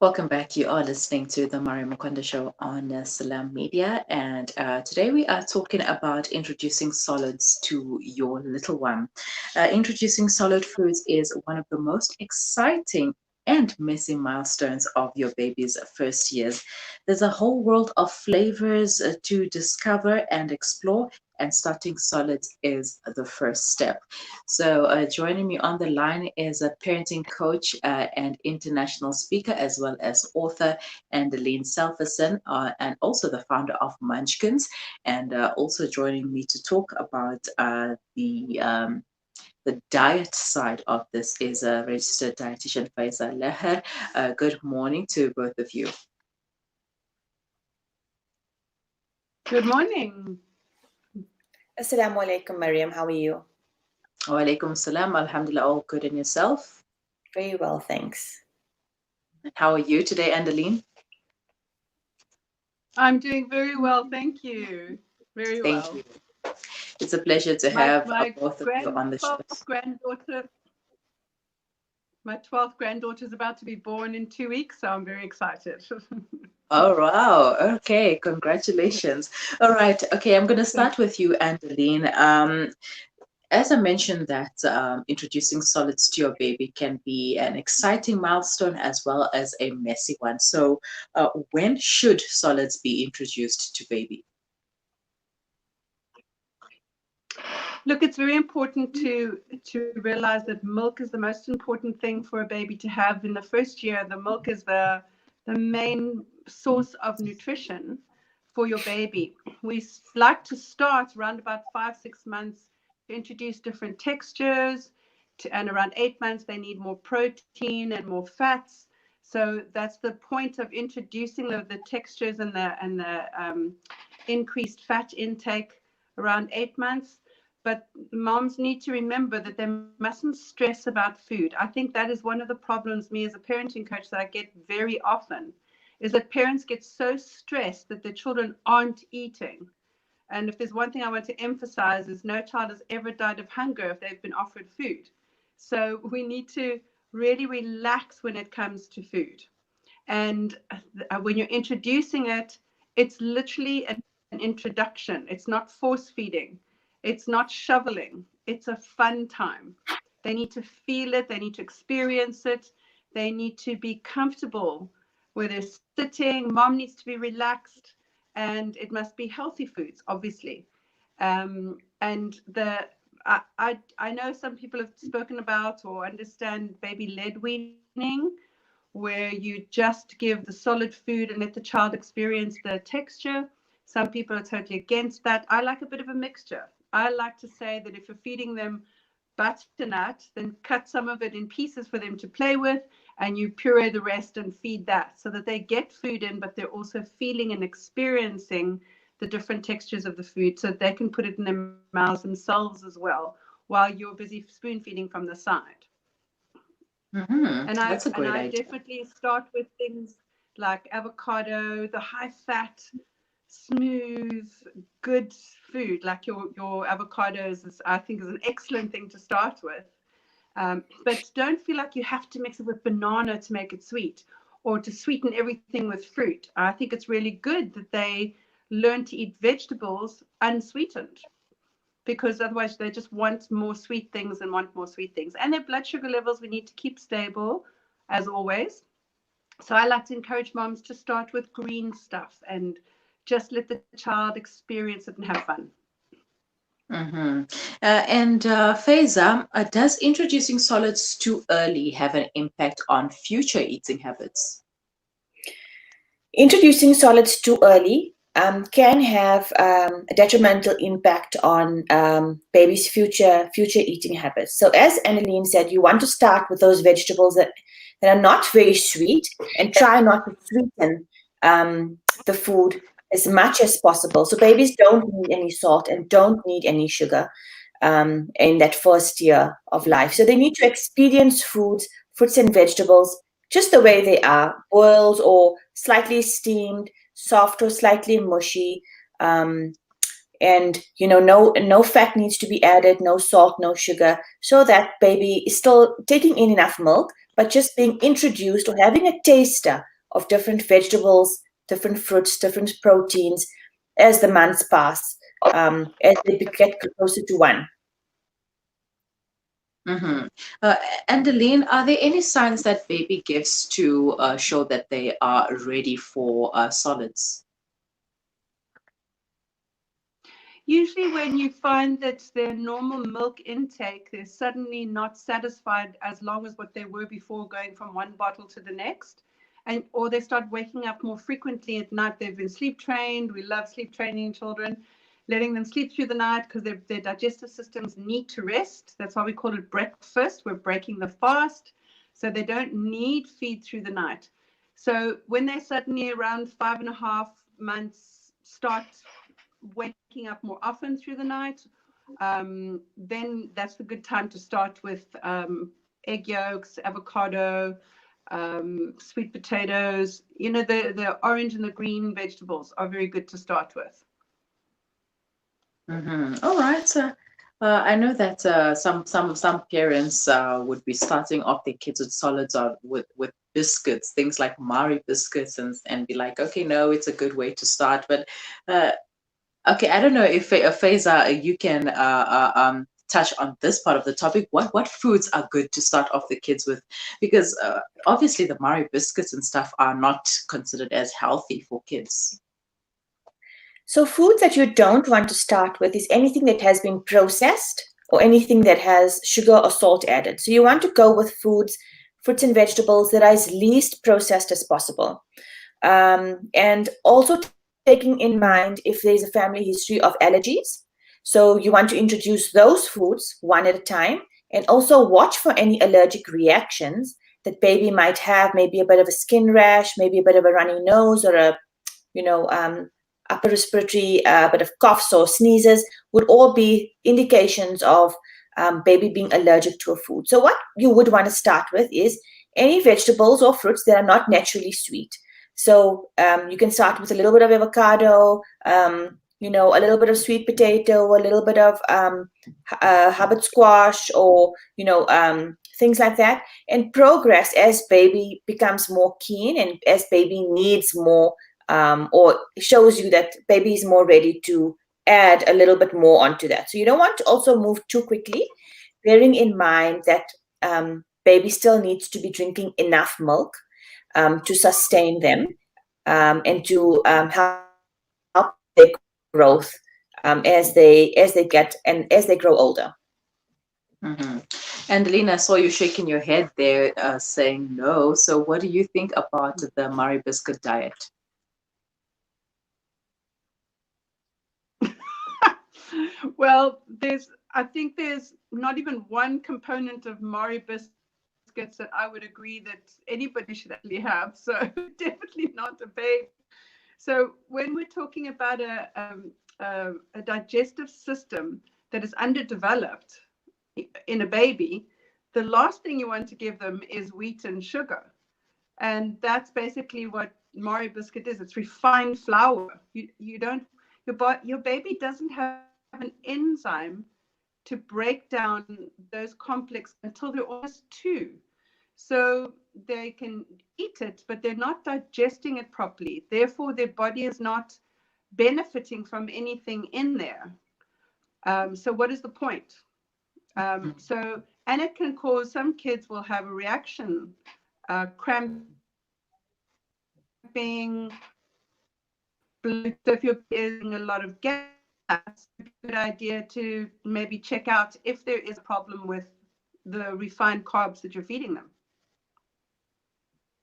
Welcome back. You are listening to the Mario Mukonda Show on Salam Media. And today we are talking about introducing solids to your little one. Introducing solid foods is one of the most exciting and messy milestones of your baby's first years. There's a whole world of flavors to discover and explore, and starting solids is the first step. So, joining me on the line is a parenting coach and international speaker, as well as author, Andeline Selferson, and also the founder of Munchkins. And also joining me to talk about the diet side of this is a registered dietitian, Faiza Leher. Good morning to both of you. Good morning. Assalamu alaikum, Mariam. How are you? Wa alaikum salam. Alhamdulillah, all good in yourself? Very well, thanks. How are you today, Andeline? I'm doing very well, thank you. Very well. Thank you. It's a pleasure to have both of you on the show. My 12th granddaughter is about to be born in 2 weeks, so I'm very excited. Oh, wow. Okay. Congratulations. All right. Okay. I'm going to start with you, Andeline. As I mentioned that introducing solids to your baby can be an exciting milestone as well as a messy one. So when should solids be introduced to baby? Look, it's very important to realize that milk is the most important thing for a baby to have in the first year. The milk is the main source of nutrition for your baby. We like to start around about 5-6 months to introduce different textures, and around 8 months they need more protein and more fats. So that's the point of introducing the textures and the increased fat intake around 8 months. But moms need to remember that they mustn't stress about food. I think that is one of the problems, me as a parenting coach, that I get very often, is that parents get so stressed that their children aren't eating. And if there's one thing I want to emphasize is no child has ever died of hunger if they've been offered food. So we need to really relax when it comes to food. And when you're introducing it, it's literally an introduction. It's not force feeding. It's not shoveling. It's a fun time. They need to feel it. They need to experience it. They need to be comfortable where they're sitting. Mom needs to be relaxed, and it must be healthy foods, obviously. And I know some people have spoken about or understand baby-led weaning, where you just give the solid food and let the child experience the texture. Some people are totally against that. I like a bit of a mixture. I like to say that if you're feeding them butternut, then cut some of it in pieces for them to play with, and you puree the rest and feed that, so that they get food in, but they're also feeling and experiencing the different textures of the food, so that they can put it in their mouths themselves as well, while you're busy spoon feeding from the side. Mm-hmm. That's a great idea. I definitely start with things like avocado, the high fat, smooth, good food like your avocados. I think is an excellent thing to start with, but don't feel like you have to mix it with banana to make it sweet, or to sweeten everything with fruit. I think it's really good that they learn to eat vegetables unsweetened, because otherwise they just want more sweet things and want more sweet things, and their blood sugar levels we need to keep stable as always. So I like to encourage moms to start with green stuff and just let the child experience it and have fun. Mm-hmm. And Faiza, does introducing solids too early have an impact on future eating habits? Introducing solids too early can have a detrimental impact on baby's future eating habits. So as Anneline said, you want to start with those vegetables that are not very sweet, and try not to sweeten the food as much as possible. So babies don't need any salt and don't need any sugar in that first year of life. So they need to experience fruits and vegetables just the way they are, boiled or slightly steamed, soft or slightly mushy. and no fat needs to be added, no salt, no sugar, so that baby is still taking in enough milk, but just being introduced or having a taster of different vegetables, different fruits, different proteins as the months pass, as they get closer to one. Mm-hmm. Uh, and Aline, are there any signs that baby gives to show that they are ready for solids? Usually when you find that their normal milk intake, they're suddenly not satisfied as long as what they were before, going from one bottle to the next. Or they start waking up more frequently at night. They've been sleep trained. We love sleep training children, letting them sleep through the night because their digestive systems need to rest. That's why we call it breakfast. We're breaking the fast. So they don't need feed through the night. So when they suddenly around 5.5 months start waking up more often through the night, then that's the good time to start with egg yolks, avocado, sweet potatoes. The orange and the green vegetables are very good to start with. Mm-hmm. All right. I know that some parents would be starting off their kids with solids or with biscuits, things like Mari biscuits, and be like, okay, no, it's a good way to start. But okay, I don't know if Faiza, you can touch on this part of the topic. What foods are good to start off the kids with? Because obviously the Mari biscuits and stuff are not considered as healthy for kids. So foods that you don't want to start with is anything that has been processed or anything that has sugar or salt added. So you want to go with fruits and vegetables that are as least processed as possible. And also taking in mind if there's a family history of allergies. So you want to introduce those foods one at a time, and also watch for any allergic reactions that baby might have, maybe a bit of a skin rash, maybe a bit of a runny nose, or a upper respiratory, bit of coughs or sneezes, would all be indications of baby being allergic to a food. So what you would want to start with is any vegetables or fruits that are not naturally sweet. So you can start with a little bit of avocado, a little bit of sweet potato, a little bit of Hubbard squash, or things like that, and progress as baby becomes more keen and as baby needs more, or shows you that baby is more ready to add a little bit more onto that. So you don't want to also move too quickly, bearing in mind that baby still needs to be drinking enough milk to sustain them, and to help their growth as they get and as they grow older. Mm-hmm. And Lena, I saw you shaking your head there, saying no. So what do you think about the Mari biscuit diet? Well, I think there's not even one component of Mari biscuits that I would agree that anybody should actually have. So definitely not a baby. So when we're talking about a digestive system that is underdeveloped in a baby, the last thing you want to give them is wheat and sugar. And that's basically what Mari biscuit is. It's refined flour. Your baby doesn't have an enzyme to break down those complex until they're almost 2. So they can eat it, but they're not digesting it properly. Therefore, their body is not benefiting from anything in there. So what is the point? And it can cause, some kids will have a reaction, cramping, bloat. So if you're getting a lot of gas, it's a good idea to maybe check out if there is a problem with the refined carbs that you're feeding them.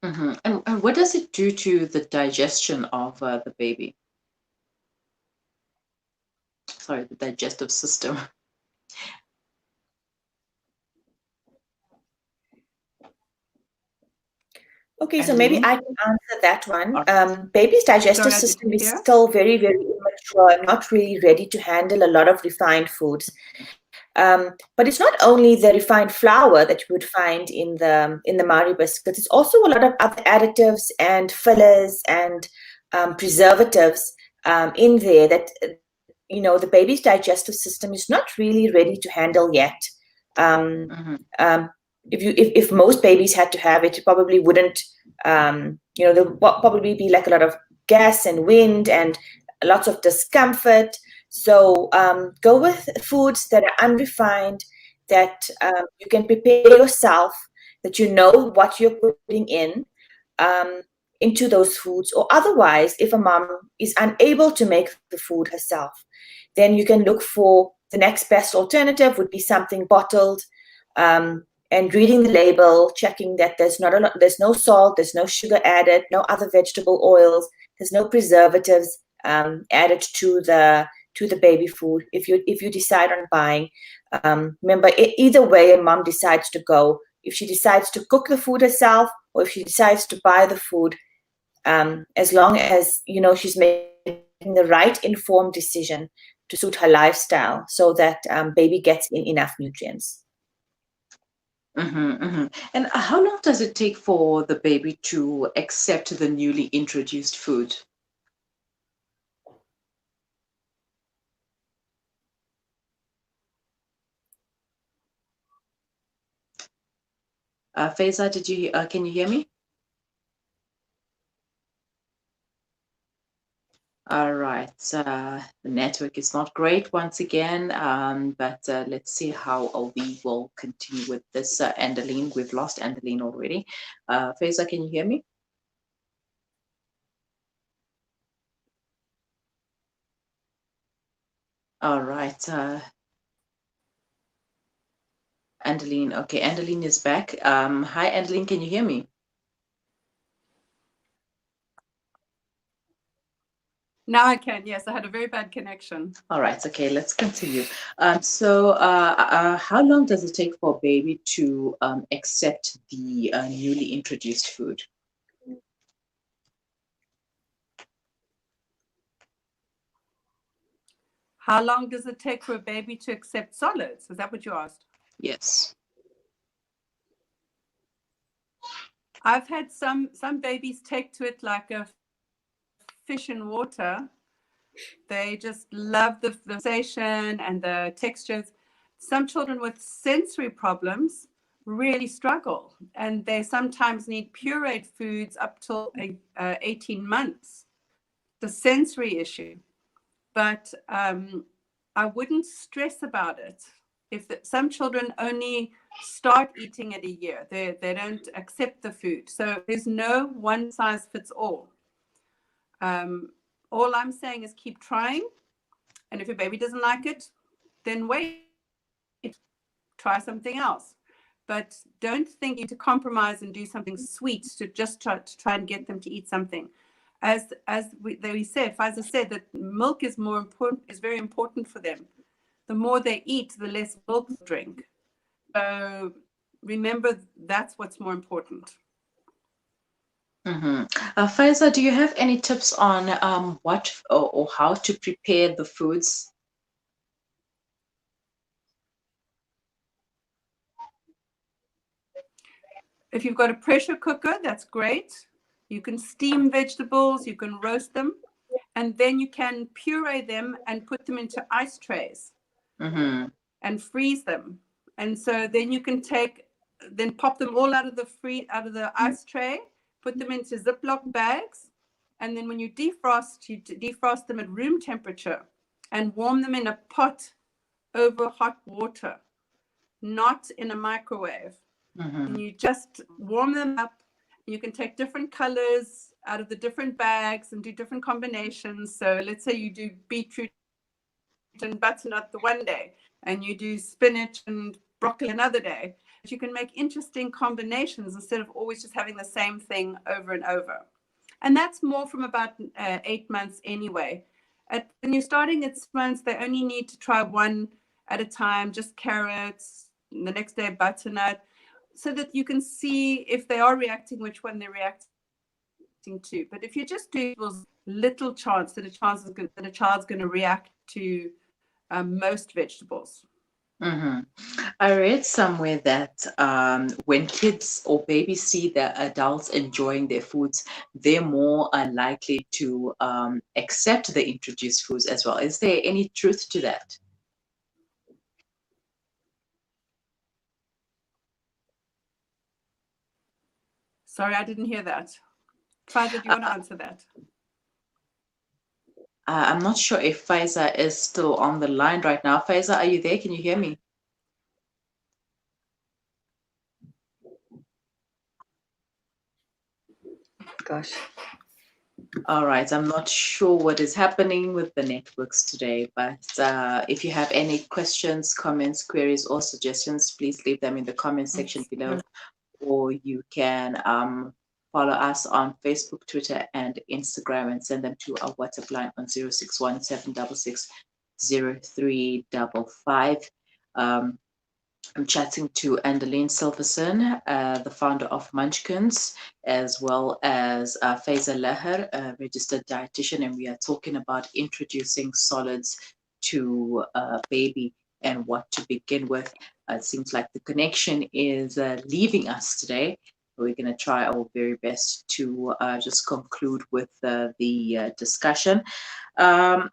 Mm-hmm. And what does it do to the digestion of the baby? Sorry, the digestive system. Okay, so maybe I can answer that one. Baby's digestive system is Yeah. still very, very immature, not really ready to handle a lot of refined foods. But it's not only the refined flour that you would find in the Mari biscuits. It's also a lot of other additives and fillers and preservatives in there that the baby's digestive system is not really ready to handle yet. If most babies had to have it, it probably wouldn't. There would probably be like a lot of gas and wind and lots of discomfort. So go with foods that are unrefined, that you can prepare yourself, that you know what you're putting in. Into those foods, or otherwise, if a mom is unable to make the food herself, then you can look for the next best alternative would be something bottled, and reading the label, checking that there's no salt, there's no sugar added, no other vegetable oils, there's no preservatives added to the baby food. If you decide on buying, remember, either way a mom decides to go, if she decides to cook the food herself or if she decides to buy the food, as long as she's making the right informed decision to suit her lifestyle, so that baby gets in enough nutrients. And how long does it take for the baby to accept the newly introduced food? Faiza, can you hear me? All right, the network is not great once again, but let's see how we will continue with this. Andeline, we've lost Andeline already. Faiza, can you hear me? All right, Andeline. Okay, Andeline is back. Hi, Andeline, can you hear me? Now I can, yes. I had a very bad connection. All right, okay, let's continue. How long does it take for a baby to accept the newly introduced food? How long does it take for a baby to accept solids? Is that what you asked? Yes. I've had some babies take to it like a fish in water. They just love the sensation and the textures. Some children with sensory problems really struggle, and they sometimes need pureed foods up till 18 months. The sensory issue. But I wouldn't stress about it. Some children only start eating at a year, they don't accept the food. So there's no one size fits all. All I'm saying is keep trying. And if your baby doesn't like it, then wait, try something else. But don't think you need to compromise and do something sweet to just try and get them to eat something. As we said, Pfizer said that milk is very important for them. The more they eat, the less milk they drink. So remember, that's what's more important. Faiza, do you have any tips on what or how to prepare the foods? If you've got a pressure cooker, that's great. You can steam vegetables, you can roast them, and then you can puree them and put them into ice trays and freeze them. And so then you can pop them all out of the ice tray, put them into Ziploc bags, and then when you defrost them at room temperature and warm them in a pot over hot water, not in a microwave. And you just warm them up. You can take different colors out of the different bags and do different combinations. So let's say you do beetroot and butternut the one day, and you do spinach and broccoli another day. But you can make interesting combinations instead of always just having the same thing over and over. And that's more from about 8 months anyway. When you're starting at 6 months, they only need to try one at a time, just carrots, the next day butternut, so that you can see if they are reacting, which one they're reacting to. But if you just do, there's little chance that a child's going to react to most vegetables. Hmm. I read somewhere that when kids or babies see the adults enjoying their foods, they're more likely to accept the introduced foods as well. Is there any truth to that? Sorry, I didn't hear that. Faza, do you want to Uh, answer that? I'm not sure if Faiza is still on the line right now. Faiza, are you there? Can you hear me? Gosh. All right, I'm not sure what is happening with the networks today, but if you have any questions, comments, queries, or suggestions, please leave them in the comment section below, or you can follow us on Facebook, Twitter, and Instagram and send them to our WhatsApp line on 061 766 I'm chatting to Andeline Silverson, the founder of Munchkins, as well as Faiza Leher, a registered dietitian, and we are talking about introducing solids to a baby and what to begin with. It seems like the connection is leaving us today. We're going to try our very best to just conclude with the discussion. Um,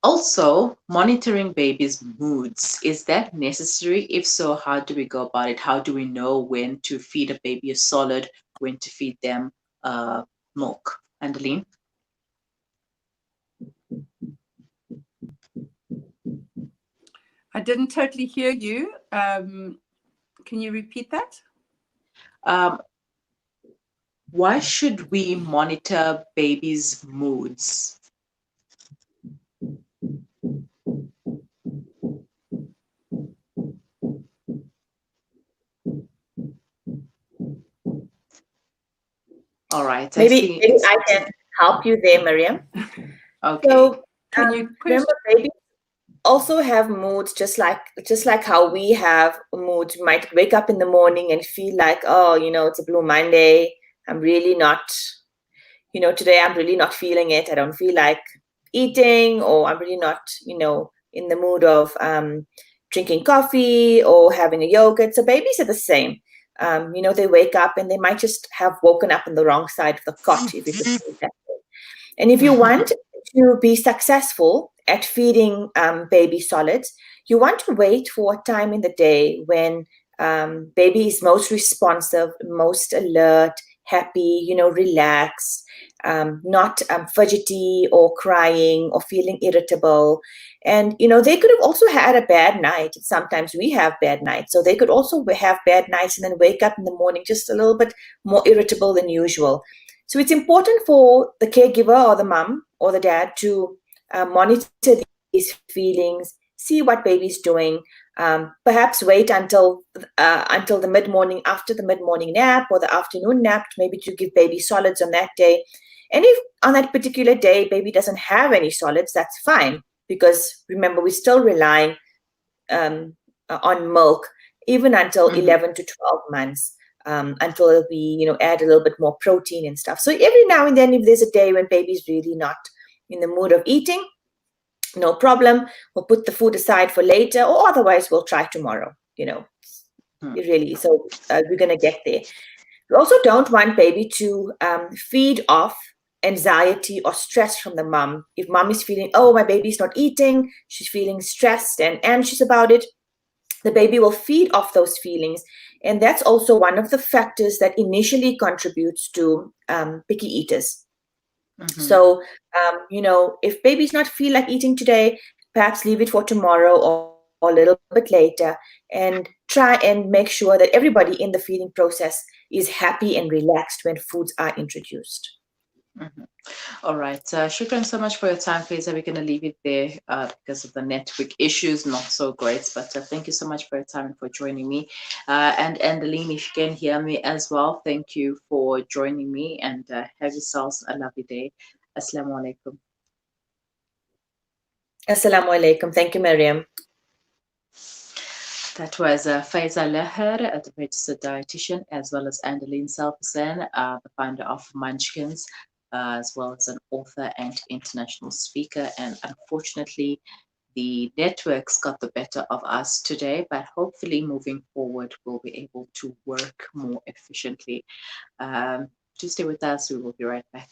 Also, monitoring babies' moods, is that necessary? If so, how do we go about it? How do we know when to feed a baby a solid, when to feed them uh, milk? Andeline? I didn't totally hear you. Can you repeat that? Um, why should we monitor babies' moods? All right, I see. Maybe I can help you there, Miriam. Okay. So Can you remember, question? babies also have moods, just like how we have moods. We might wake up in the morning and feel like, oh, it's a blue Monday. I'm really not, today I'm really not feeling it. I don't feel like eating, or I'm really not, in the mood of drinking coffee or having a yogurt. So babies are the same. They wake up and they might just have woken up on the wrong side of the cot, if you could say that. And if you want to be successful at feeding baby solids, you want to wait for a time in the day when baby is most responsive, most alert, happy, relaxed, not fidgety or crying or feeling irritable. And, they could have also had a bad night. Sometimes we have bad nights. So they could also have bad nights and then wake up in the morning just a little bit more irritable than usual. So it's important for the caregiver or the mom or the dad to monitor these feelings, see what baby's doing. Perhaps wait until the mid morning, after the mid morning nap or the afternoon nap, maybe to give baby solids on that day. And if on that particular day baby doesn't have any solids, that's fine, because remember, we're still relying on milk even until Mhm, 11 to 12 months, until we add a little bit more protein and stuff. So every now and then, if there's a day when baby's really not in the mood of eating, no problem, we'll put the food aside for later, or otherwise we'll try tomorrow. mhm, Really. So we're going to get there. We also don't want baby to feed off anxiety or stress from the mom. If mom is feeling, oh, my baby's not eating, she's feeling stressed and anxious about it, the baby will feed off those feelings. And that's also one of the factors that initially contributes to picky eaters. mhm. So, if baby's not feel like eating today, perhaps leave it for tomorrow or a little bit later, and try and make sure that everybody in the feeding process is happy and relaxed when foods are introduced. Mhm. All right. Shukran so much for your time, Faiza. We're going to leave it there because of the network issues, not so great. But thank you so much for your time and for joining me. And Andeline, if you can hear me as well, thank you for joining me and have yourselves a lovely day. Assalamu alaikum. Assalamu alaikum. Thank you, Miriam. That was Faiza Leher, a registered dietitian, as well as Andeline Salperson, the founder of Munchkins, as well as an author and international speaker. And unfortunately, the networks got the better of us today, but hopefully moving forward, we'll be able to work more efficiently. Do stay with us. We will be right back.